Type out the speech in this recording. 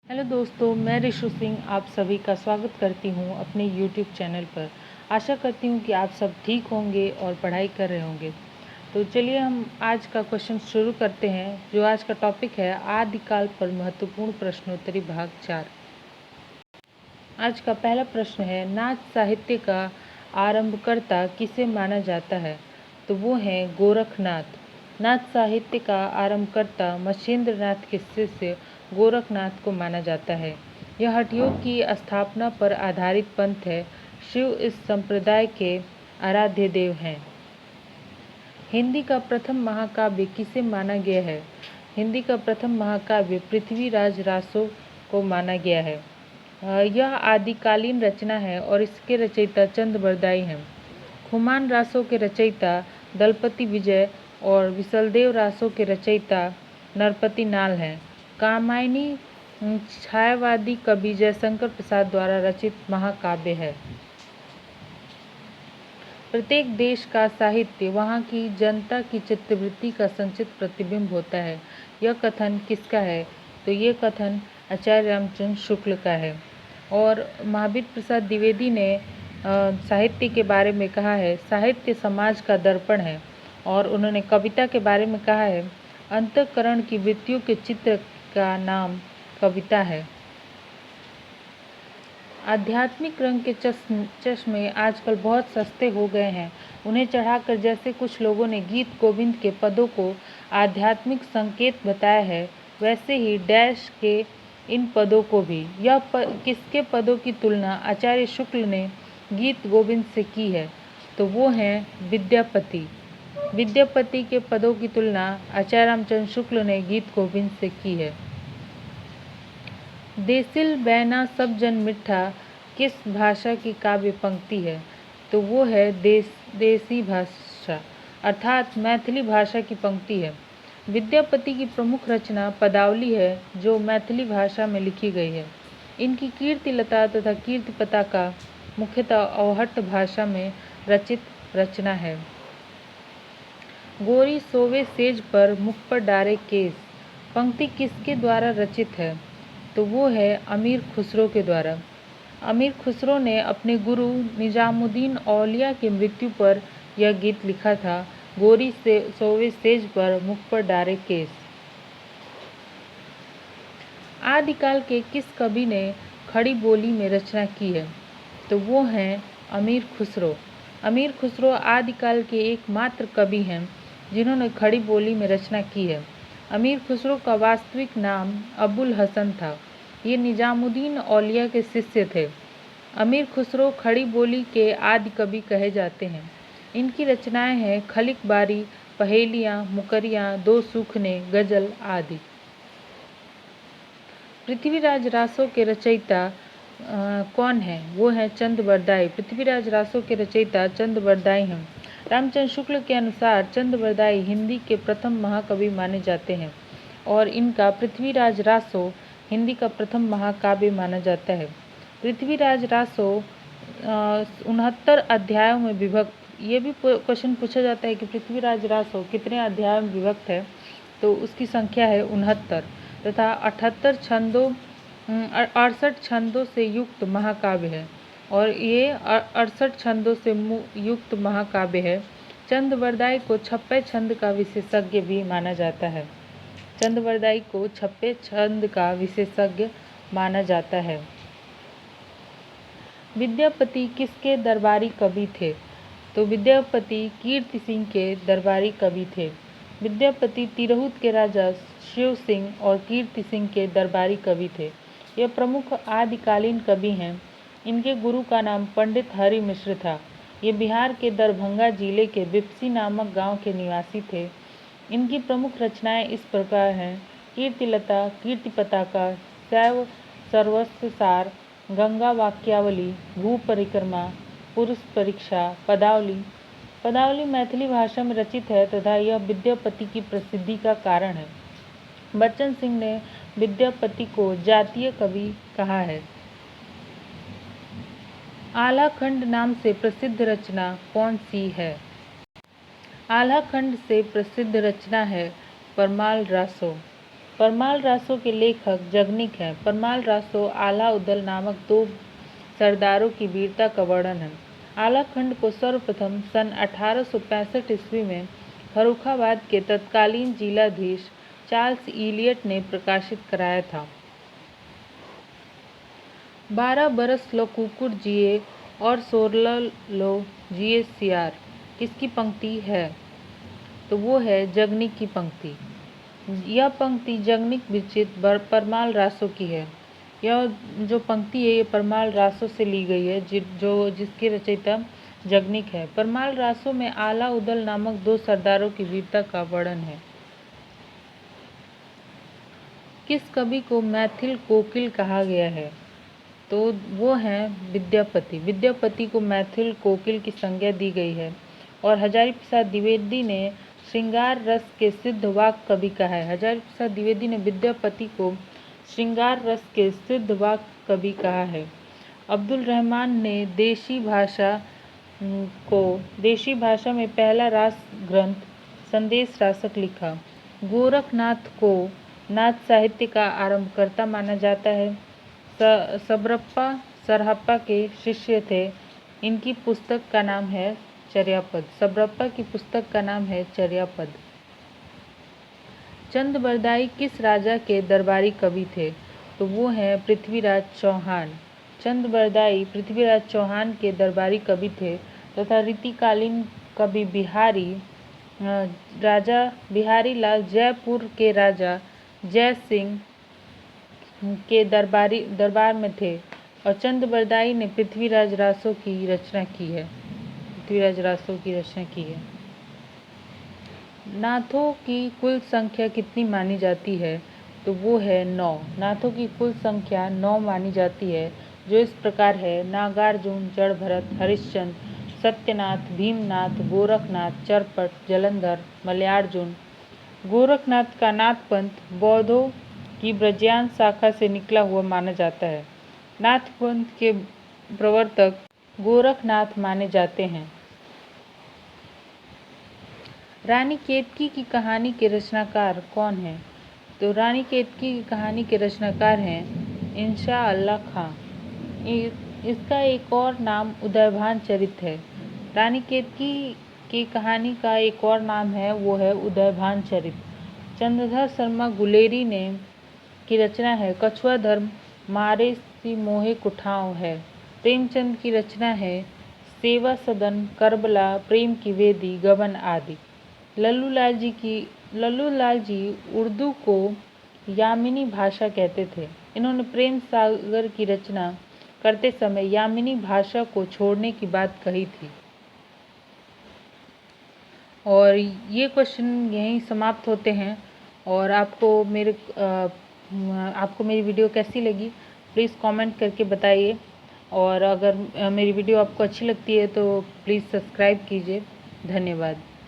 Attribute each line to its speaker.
Speaker 1: Hello दोस्तों, मैं ऋषु सिंह आप सभी का स्वागत करती हूँ अपने यूट्यूब चैनल पर। आशा करती हूँ कि आप सब ठीक होंगे और पढ़ाई कर रहे होंगे। तो चलिए हम आज का क्वेश्चन शुरू करते हैं। जो आज का टॉपिक है आदिकाल पर महत्वपूर्ण प्रश्नोत्तरी भाग 4। आज का पहला प्रश्न है, नाच साहित्य का आरंभकर्ता किसे माना जाता है? तो वो हैं गोरखनाथ। नाच साहित्य का आरंभकर्ता मच्छिंद्रनाथ के शिष्य गोरखनाथ को माना जाता है। यह हठयोग की स्थापना पर आधारित पंथ है। शिव इस संप्रदाय के आराध्य देव हैं। हिंदी का प्रथम महाकाव्य किसे माना गया है? हिंदी का प्रथम महाकाव्य पृथ्वीराज रासो को माना गया है। यह आदिकालीन रचना है और इसके रचयिता चंद बरदाई हैं। खुमान रासो के रचयिता दलपति विजय और विसलदेव रासो के रचयिता नरपति नाल हैं। कामायनी छायावादी कवि जयशंकर प्रसाद द्वारा रचित महाकाव्य है। प्रत्येक देश का साहित्य वहाँ की जनता की चित्तवृत्ति का संचित प्रतिबिंब होता है। यह कथन किसका है? तो ये कथन आचार्य रामचंद्र शुक्ल का है। और महावीर प्रसाद द्विवेदी ने साहित्य के बारे में कहा है, साहित्य समाज का दर्पण है। और उन्होंने कविता के बारे में कहा है, अंतःकरण की वृत्तियों के चित्र का नाम कविता है। आध्यात्मिक रंग के चश्मे आजकल बहुत सस्ते हो गए हैं। उन्हें चढ़ाकर जैसे कुछ लोगों ने गीत गोविंद के पदों को आध्यात्मिक संकेत बताया है, वैसे ही डैश के इन पदों को भी। किसके पदों की तुलना आचार्य शुक्ल ने गीत गोविंद से की है? तो वो हैं विद्यापति। विद्यापति के पदों की तुलना आचार्य रामचंद्र शुक्ल ने गीत गोविंद से की है। देसिल बैना सब जन मिठा किस भाषा की काव्य पंक्ति है? तो वो है देसी भाषा अर्थात मैथिली भाषा की पंक्ति है। विद्यापति की प्रमुख रचना पदावली है, जो मैथिली भाषा में लिखी गई है। इनकी कीर्तिलता तथा कीर्ति पताका मुख्यतः अवहट्ट भाषा में रचित रचना है। गोरी सोवे सेज पर मुख पर डारे केस पंक्ति किसके द्वारा रचित है? तो वो है अमीर खुसरो के द्वारा। अमीर खुसरो ने अपने गुरु निजामुद्दीन औलिया की मृत्यु पर यह गीत लिखा था, गोरी से सोवे सेज पर मुख पर डारे केस। आदिकाल के किस कवि ने खड़ी बोली में रचना की है? तो वो हैं अमीर खुसरो। अमीर खुसरो आदिकाल के एकमात्र कवि हैं जिन्होंने खड़ी बोली में रचना की है। अमीर खुसरो का वास्तविक नाम अबुल हसन था। ये निजामुद्दीन औलिया के शिष्य थे। अमीर खुसरो खड़ी बोली के आदि कवि कहे जाते हैं। इनकी रचनाएं हैं खलिक बारी, पहेलियाँ, मुकरियाँ, दो सूखने, गजल आदि। पृथ्वीराज रासो के रचयिता कौन है? वो है चंद बरदाई। पृथ्वीराज रासो के रचयिता चंद बरदाई हैं। रामचंद्र शुक्ल के अनुसार चंद बरदाई हिंदी के प्रथम महाकवि माने जाते हैं और इनका पृथ्वीराज रासो हिंदी का प्रथम महाकाव्य माना जाता है। पृथ्वीराज रासो 69 अध्यायों में विभक्त। ये भी क्वेश्चन पूछा जाता है कि पृथ्वीराज रासो कितने अध्यायों में विभक्त है? तो उसकी संख्या है 69 तथा 68 छंदों से युक्त महाकाव्य है। और ये 68 छंदों से युक्त महाकाव्य है। चंद बरदाई को छप्पे छंद का विशेषज्ञ भी माना जाता है। चंद बरदाई को छप्पे छंद का विशेषज्ञ माना जाता है। विद्यापति किसके दरबारी कवि थे? तो विद्यापति कीर्ति सिंह के दरबारी कवि थे। विद्यापति तिरहुत के राजा शिव सिंह और कीर्ति सिंह के दरबारी कवि थे। ये प्रमुख आदिकालीन कवि हैं। इनके गुरु का नाम पंडित हरि मिश्र था। ये बिहार के दरभंगा जिले के बिपसी नामक गांव के निवासी थे। इनकी प्रमुख रचनाएं इस प्रकार हैं, कीर्तिलता, कीर्ति पताका, शैव सर्वस्व सार, गंगा वाक्यावली, भू परिक्रमा, पुरुष परीक्षा, पदावली। पदावली मैथिली भाषा में रचित है तथा यह विद्यापति की प्रसिद्धि का कारण है। बच्चन सिंह ने विद्यापति को जातीय कवि कहा है। आल्हाखंड नाम से प्रसिद्ध रचना कौन सी है? आल्हाखंड से प्रसिद्ध रचना है परमाल रासो। परमाल रासो के लेखक जगनिक हैं। परमाल रासो आला उदल नामक दो सरदारों की वीरता का वर्णन है। आला खंड को सर्वप्रथम सन 1865 ईस्वी में फर्रुखाबाद के तत्कालीन जिलाधीश चार्ल्स इलियट ने प्रकाशित कराया था। 12 बरस लो कुकुर जिए और 16 लो जिए सियार किसकी पंक्ति है? तो वो है जगनिक की पंक्ति। यह पंक्ति जगनिक विरचित परमाल रासो की है। यह जो पंक्ति है ये परमाल रासो से ली गई है जिसके रचयिता जगनिक है। परमाल रासो में आला उदल नामक दो सरदारों की वीरता का वर्णन है। किस कवि को मैथिल कोकिल कहा गया है? तो वो हैं विद्यापति। विद्यापति को मैथिल कोकिल की संज्ञा दी गई है और हजारी प्रसाद द्विवेदी ने श्रृंगार रस के सिद्ध वाक कवि कहा है। हजारी प्रसाद द्विवेदी ने विद्यापति को श्रृंगार रस के सिद्ध वाक कवि कहा है। अब्दुल रहमान ने देशी भाषा में पहला रास ग्रंथ संदेश रासक लिखा। गोरखनाथ को नाथ साहित्य का आरंभकर्ता माना जाता है। सबरप्पा सरहप्पा के शिष्य थे। इनकी पुस्तक का नाम है चर्यापद। सबरप्पा की पुस्तक का नाम है चर्यापद। चंद बरदाई किस राजा के दरबारी कवि थे? तो वो हैं पृथ्वीराज चौहान। चंद बरदाई पृथ्वीराज चौहान के दरबारी कवि थे तथा रीतिकालीन कवि राजा बिहारी लाल जयपुर के राजा जय सिंह के दरबार में थे और चंद बरदाई ने पृथ्वीराज रासो की रचना की है। नाथों की कुल संख्या कितनी मानी जाती है? तो वो है 9। नाथों की कुल संख्या 9 मानी जाती है, जो इस प्रकार है: नागार्जुन, जड़भरत, हरिश्चंद्र, सत्यनाथ, भीमनाथ, गोरखनाथ, चरपट, जलंधर, मलयार्जुन। गोरखनाथ का नाथ पंथ बौद्धों की ब्रजयान शाखा से निकला हुआ माना जाता है। नाथ पंथ के प्रवर्तक गोरखनाथ माने जाते हैं। रानी केतकी की कहानी के रचनाकार कौन है? तो रानी केतकी की कहानी के रचनाकार हैं इंशा अल्लाह खां। इसका एक और नाम उदयभान चरित है। रानी केतकी की कहानी का एक और नाम है वो है उदयभान चरित। चंद्रधर शर्मा गुलेरी ने की रचना है कछुआ धर्म मारे सी मोहे कुठाव है। प्रेमचंद की रचना है सेवा सदन, करबला, प्रेम की वेदी, गबन आदि। लल्लूलाल जी उर्दू को यामिनी भाषा कहते थे। इन्होंने प्रेम सागर की रचना करते समय यामिनी भाषा को छोड़ने की बात कही थी। और ये क्वेश्चन यहीं समाप्त होते हैं। और आपको मेरी वीडियो कैसी लगी प्लीज़ कमेंट करके बताइए। और अगर मेरी वीडियो आपको अच्छी लगती है तो प्लीज़ सब्सक्राइब कीजिए। धन्यवाद।